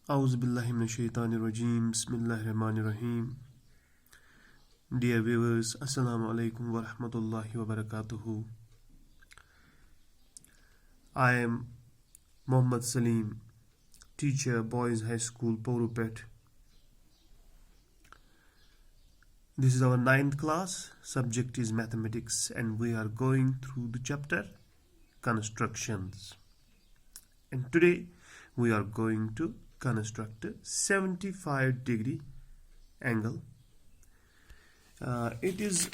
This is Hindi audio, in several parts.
Auzubillahi minash-shaytanir-rajim. Bismillahir-rahmanir-rahim. Dear viewers, Assalamu alaikum wa rahmatullahi wa barakatuhu. I am Muhammad Salim, teacher, Boys High School, Porupet. This is our 9th class. Subject is mathematics, and we are going through the chapter constructions. And today we are going to construct a 75-degree angle. It is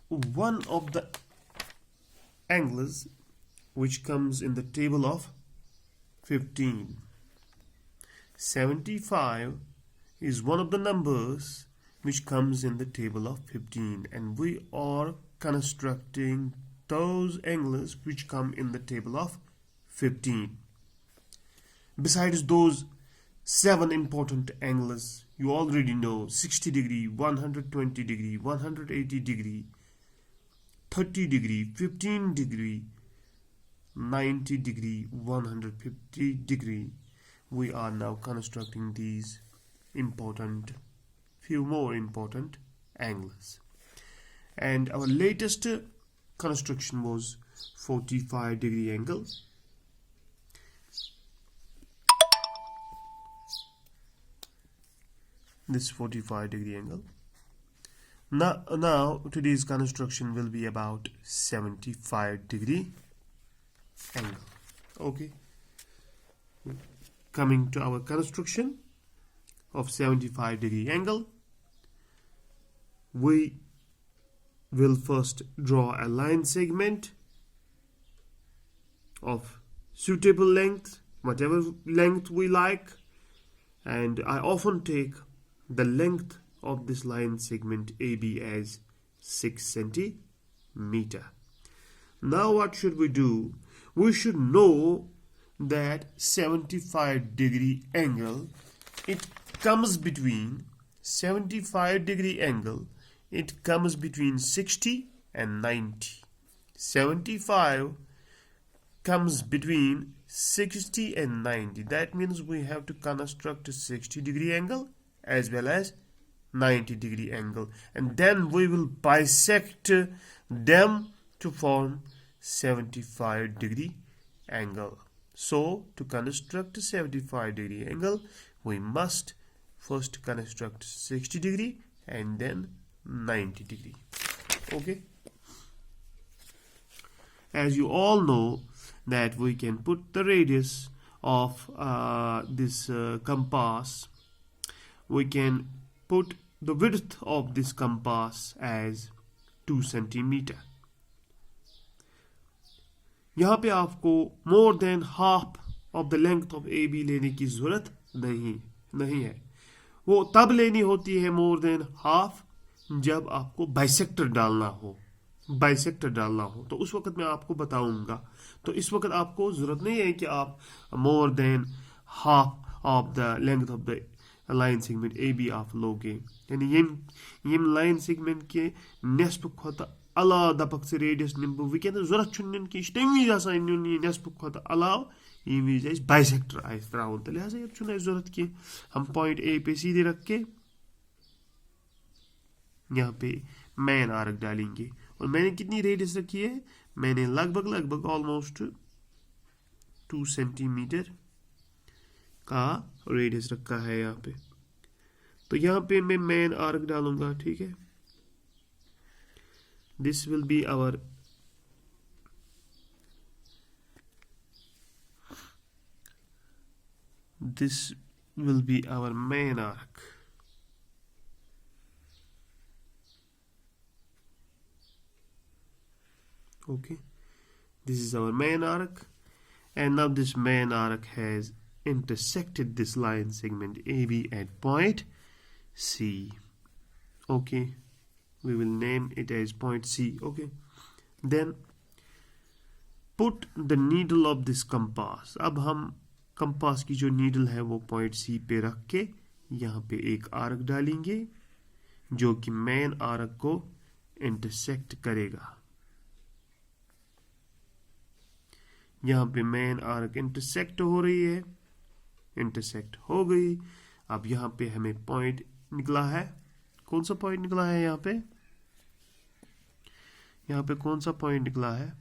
one of the angles which comes in the table of 15. 75 is one of the numbers which comes in the table of 15, and we are constructing those angles which come in the table of 15. Besides those 7 important angles, you already know: 60 degree, 120 degree, 180 degree, 30 degree, 15 degree, 90 degree, 150 degree. We are now constructing these few more important angles. And our latest construction was 45-degree angle. This 45-degree angle. Now today's construction will be about 75-degree angle. Okay. Coming to our construction of 75-degree angle, we will first draw a line segment of suitable length, whatever length we like, and I often take the length of this line segment AB as 6 centimeter. Now what should we do? We should know that 75-degree angle, it comes between 75-degree angle, it comes between 60 and 90. 75 comes between 60 and 90. That means we have to construct a 60-degree angle as well as 90-degree angle, and then we will bisect them to form 75-degree angle. So to construct a 75-degree angle, we must first construct 60-degree and then 90-degree. Okay. As you all know that we can put the radius of this compass, we can put the width of this compass as 2 centimeter. यहाँ पे आपको more than half of the length of AB लेने की जरूरत नहीं है. वो तब लेनी होती है more than half जब आपको बाइसेक्टर डालना हो, तो उस वक्त मैं आपको बताऊंगा. तो इस वक्त आपको जरूरत नहीं है कि आप more than half of the length of the line segment AB आप लोगे. यानी यम line segment के नेस्प खोता अलाव दपक से रेडियस निम्बु विकेन जरूरत छुन्नन की स्टेमी आसान न्यून ये नेस्प खोता अलाव ये विजय बाइसेक्टर आइस त्राउन. तो लिहाजा ये चुना जरूरत की हम पॉइंट ए पे सीधे रख के यहाँ पे मेन आर्क डालेंगे. और मैंने कितनी रेडियस रखी है? मैंने लगभग ऑलमोस्ट 2 सेंटीमीटर का रेडियस रखा है यहाँ पे. तो यहाँ पे मैं मेन आर्क डालूंगा. ठीक है. This will be our main arc. Okay, this is our main arc, and now this main arc has intersected this line segment AB at point C. Okay, we will name it as point C. Okay, then put the needle of this compass. अब हम कंपास की जो नीडल है वो पॉइंट C पे रख के यहाँ पे एक आर्क डालेंगे जो कि मेन आर्क को इंटरसेक्ट करेगा. यहाँ पे मेन आर्क इंटरसेक्ट हो रही है इंटरसेक्ट हो गई। अब यहाँ पे हमें पॉइंट निकला है, कौन सा पॉइंट निकला है यहाँ पे, यहाँ पे कौन सा पॉइंट निकला है,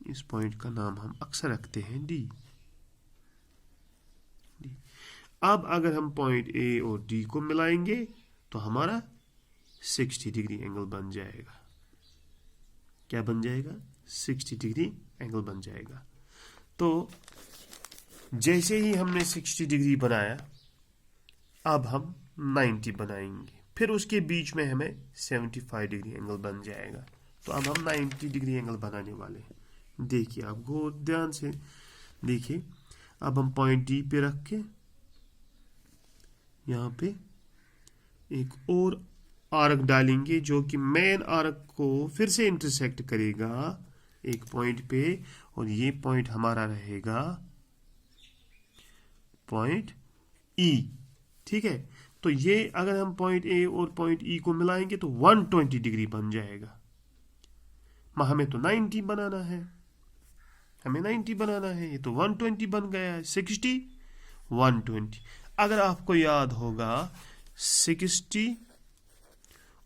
इस पॉइंट का नाम हम अक्सर रखते हैं डी। अब अगर हम पॉइंट ए और डी को मिलाएंगे तो हमारा 60 डिग्री एंगल बन जाएगा। क्या बन जाएगा? 60 डिग्री एंगल बन जाएगा। तो जैसे ही हमने 60 डिग्री बनाया, अब हम 90 बनाएंगे, फिर उसके बीच में हमें 75 डिग्री एंगल बन जाएगा। तो अब हम 90 डिग्री एंगल बनाने वाले हैं। देखिए, आप गौर ध्यान से देखिए। अब हम पॉइंट डी पे रख के यहाँ पे एक और आर्क डालेंगे जो कि मेन आर्क को फिर से इंटरसेक्ट करेगा एक पॉइंट पे, और ये पॉइंट हमारा रहेगा पॉइंट ई। ठीक है, तो ये अगर हम पॉइंट ए और पॉइंट ई को मिलाएंगे तो 120 डिग्री बन जाएगा। हमें तो 90 बनाना है, हमें 90 बनाना है, ये तो 120 बन गया है। 60 120, अगर आपको याद होगा 60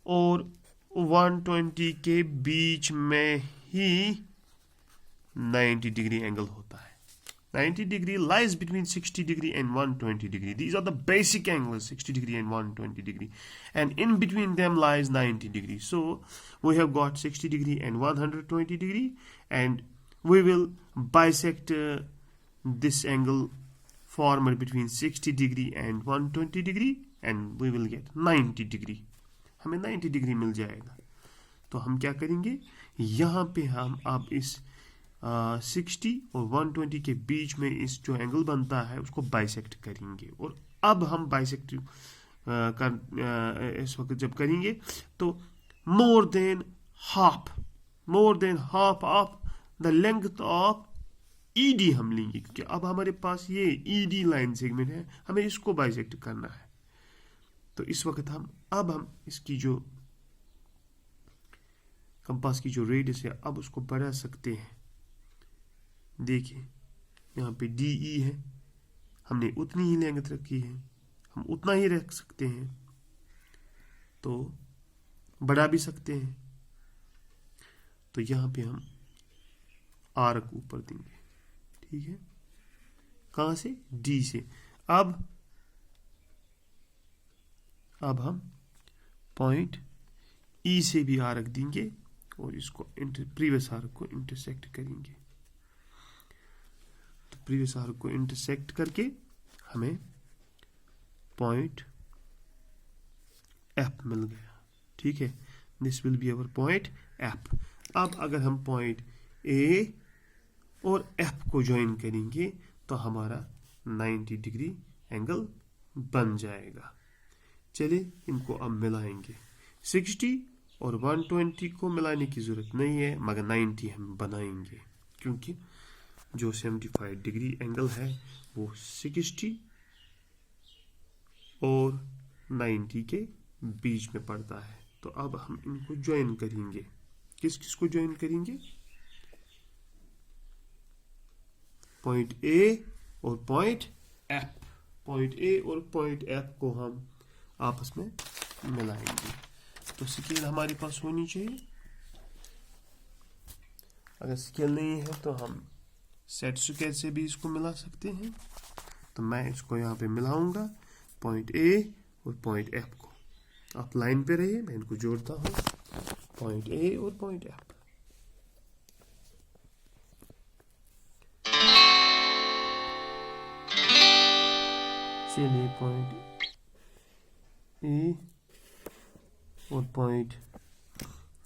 और 120 के बीच में ही 90 डिग्री एंगल होता है। 90 degree lies between 60 degree and 120 degree. These are the basic angles, 60 degree and 120 degree. And in between them lies 90 degree. So we have got 60 degree and 120 degree. And we will bisect this angle formed between 60 degree and 120 degree. And we will get 90 degree. हमें 90 डिग्री मिल जाएगा। तो हम क्या करेंगे, यहाँ पे हम अब इस 60 और 120 के बीच में इस जो एंगल बनता है उसको बाइसेक्ट करेंगे। और अब हम बाइसेक्ट इस वक्त जब करेंगे तो more than half of the length of ED हम लेंगे, क्योंकि अब हमारे पास ये ईडी लाइन सेगमेंट है, हमें इसको बाइसेक्ट करना है। तो इस वक्त हम इसकी जो कंपास की जो रेडियस है अब उसको बढ़ा सकते हैं। देखिए, यहाँ पे डी ई है, हमने उतनी ही लेंथ रखी है, हम उतना ही रख सकते हैं, तो बढ़ा भी सकते हैं। तो यहाँ पे हम आर्क ऊपर देंगे। ठीक है, कहाँ से? डी से। अब हम पॉइंट ई से भी आर्क देंगे और इसको प्रीवियस आर्क को इंटरसेक्ट करेंगे। तो प्रीवियस आर्क को इंटरसेक्ट करके हमें पॉइंट एफ मिल गया। ठीक है, this will be our point F. अब अगर हम पॉइंट ए और एफ को ज्वाइन करेंगे तो हमारा 90 डिग्री एंगल बन जाएगा। चलिए इनको अब मिलाएंगे। 60 और 120 को मिलाने की जरूरत नहीं है, मगर 90 हम बनाएंगे, क्योंकि जो 75 डिग्री एंगल है वो 60 और 90 के बीच में पड़ता है। तो अब हम इनको ज्वाइन करेंगे। किस किस को ज्वाइन करेंगे? पॉइंट ए और पॉइंट एफ। पॉइंट ए और पॉइंट एफ को हम आपस में मिलाएंगे। तो स्केल हमारे पास होनी चाहिए। अगर स्केल नहीं है तो हम सेट स्केल से भी इसको मिला सकते हैं। तो मैं इसको यहाँ पे मिलाऊंगा, पॉइंट ए और पॉइंट एफ को। आप लाइन पे रहिए, मैं इनको जोड़ता हूँ, पॉइंट ए और पॉइंट एफ। चलिए पॉइंट ए और पॉइंट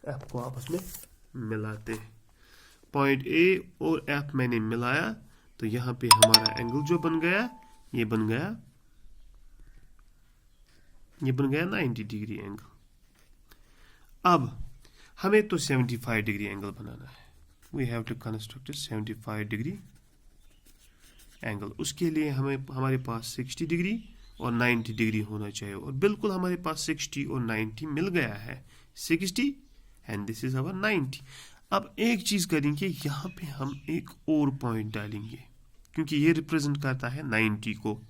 एफ को आपस में मिलाते हैं। पॉइंट ए और एफ मैंने मिलाया तो यहाँ पे हमारा एंगल जो बन गया, ये बन गया 90 डिग्री एंगल। अब हमें तो 75 डिग्री एंगल बनाना है। We have to construct 75 degree angle. उसके लिए हमारे पास 60 डिग्री और 90 डिग्री होना चाहिए, और बिल्कुल हमारे पास 60 और 90 मिल गया है। 60 एंड दिस इज अवर 90। अब एक चीज करेंगे, यहाँ पे हम एक और पॉइंट डालेंगे। क्योंकि ये रिप्रेजेंट करता है 90 को।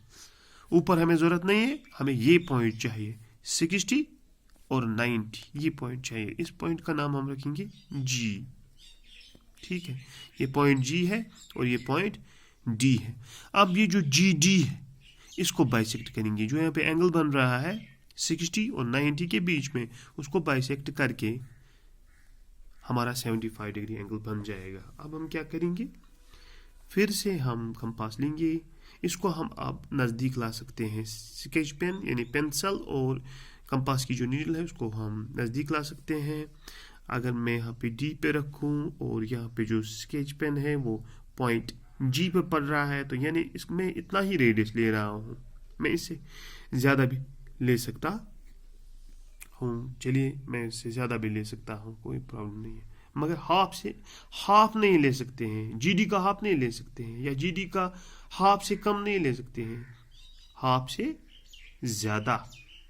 ऊपर हमें ज़रूरत नहीं है, हमें ये पॉइंट चाहिए 60 और 90, ये पॉइंट चाहिए। इस पॉइंट का नाम हम रखेंगे G। ठीक है, ये पॉइंट G है और ये पॉइंट D है। अब ये जो GD है इसको बाइसेक्ट करेंगे। जो यहाँ पे एंगल बन रहा है 60 और 90 के बीच में, उसको बाइसेक्ट करके हमारा 75 डिग्री एंगल बन जाएगा। अब हम क्या करेंगे, फिर से हम कंपास लेंगे, इसको हम अब नज़दीक ला सकते हैं। स्केच पेन यानी पेंसिल और कंपास की जो नीडल है उसको हम नज़दीक ला सकते हैं। अगर मैं यहाँ पे D पे रखूँ और यहाँ पे जो स्केच पेन है वो पॉइंट G पे पड़ रहा है, तो यानी इसमें इतना ही रेडियस ले रहा हूँ, मैं इससे ज़्यादा भी ले सकता हूँ। चलिए, मैं इससे ज़्यादा भी ले सकता हूँ, कोई प्रॉब्लम नहीं है, मगर हाफ नहीं ले सकते हैं। GD का हाफ नहीं ले सकते हैं, या GD का हाफ से कम नहीं ले सकते हैं, हाफ से ज़्यादा।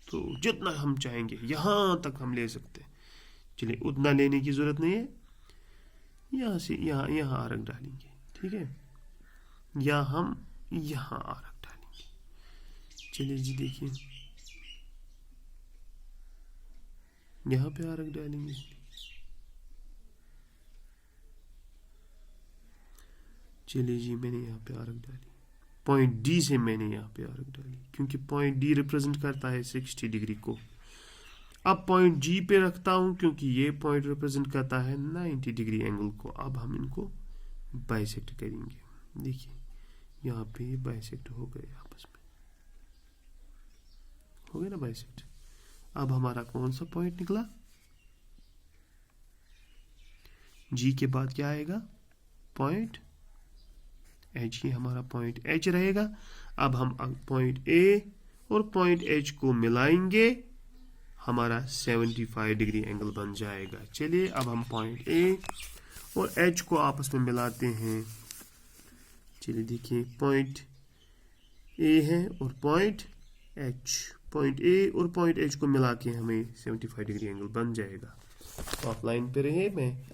तो जितना हम चाहेंगे यहाँ तक हम ले सकते हैं। चलिए, उतना लेने की ज़रूरत नहीं है, यहाँ से यहाँ आर्क डालेंगे। ठीक है, या हम यहाँ आर्क डालेंगे। चलिए जी, देखिए यहाँ पे आर्क डालेंगे। चलिए जी, मैंने यहाँ पे आर्क डाली, पॉइंट D से मैंने यहाँ पे आर्क डाली, क्योंकि पॉइंट D रिप्रेजेंट करता है 60 डिग्री को। अब पॉइंट G पे रखता हूँ, क्योंकि ये पॉइंट रिप्रेजेंट करता है 90 डिग्री एंगल को। अब हम इनको बाइसेक्ट करेंगे। देखिए, यहाँ पे ये बाइसेक्ट हो गए, आपस में हो गए ना बाइसेक्ट। अब हमारा कौन सा पॉइंट निकला, G के बाद क्या आएगा, पॉइंट H। ये हमारा पॉइंट H रहेगा। अब हम पॉइंट A और पॉइंट H को मिलाएंगे, हमारा 75 डिग्री एंगल बन जाएगा। चलिए, अब हम पॉइंट A और H को आपस में मिलाते हैं। चलिए देखिए, पॉइंट A है और पॉइंट H, पॉइंट A और पॉइंट H को मिला के हमें 75 डिग्री एंगल बन जाएगा। तो आप लाइन पे रहे, मैं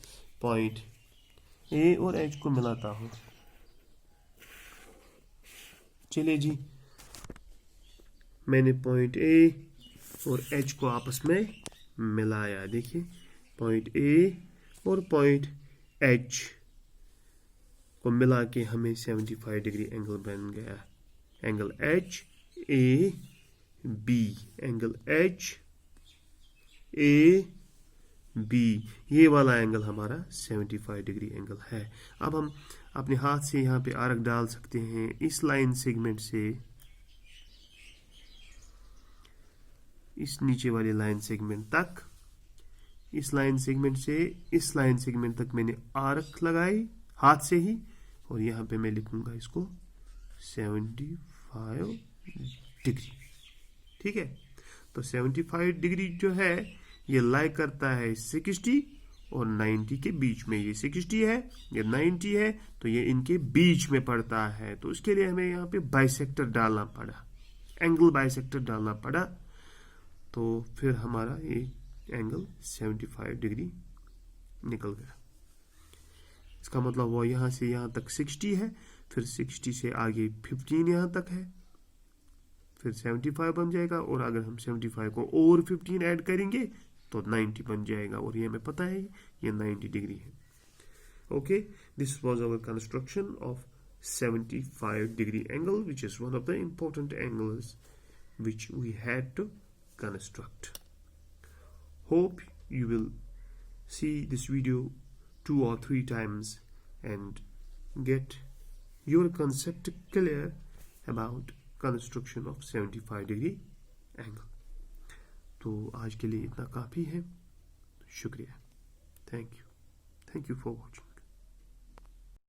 पॉइंट A और H को मिलाता हूँ। चलिए जी, मैंने पॉइंट A और H को आपस में मिलाया। देखिए, पॉइंट A और पॉइंट H को मिला के हमें 75 डिग्री एंगल बन गया। एंगल HAB, एंगल HAB, ये वाला एंगल हमारा 75 डिग्री एंगल है। अब हम अपने हाथ से यहाँ पे आर्क डाल सकते हैं इस लाइन सेगमेंट से इस नीचे वाली लाइन सेगमेंट तक। इस लाइन सेगमेंट से इस लाइन सेगमेंट तक मैंने आर्क लगाई हाथ से ही, और यहाँ पे मैं लिखूंगा इसको 75 डिग्री। ठीक है, तो 75 डिग्री जो है ये लाई करता है 60 और 90 के बीच में। ये 60 है, ये 90 है, तो ये इनके बीच में पड़ता है। तो उसके लिए हमें यहाँ पे बाइसेक्टर डालना पड़ा, एंगल बाइसेक्टर डालना पड़ा। तो फिर हमारा ये एंगल 75 डिग्री निकल गया। इसका मतलब वो यहाँ से यहाँ तक 60 है, फिर 60 से आगे 15 यहाँ तक है, फिर 75 बन जाएगा। और अगर हम 75 को और 15 ऐड करेंगे तो 90 बन जाएगा, और ये हमें पता है ये 90 डिग्री है। Okay, this was our construction of 75 degree angle, which is one of the important angles which we had to construct. Hope you will see this video 2 or 3 times and get your concept clear about construction of 75 degree angle. तो आज के लिए इतना काफ़ी है। शुक्रिया। Thank you for watching.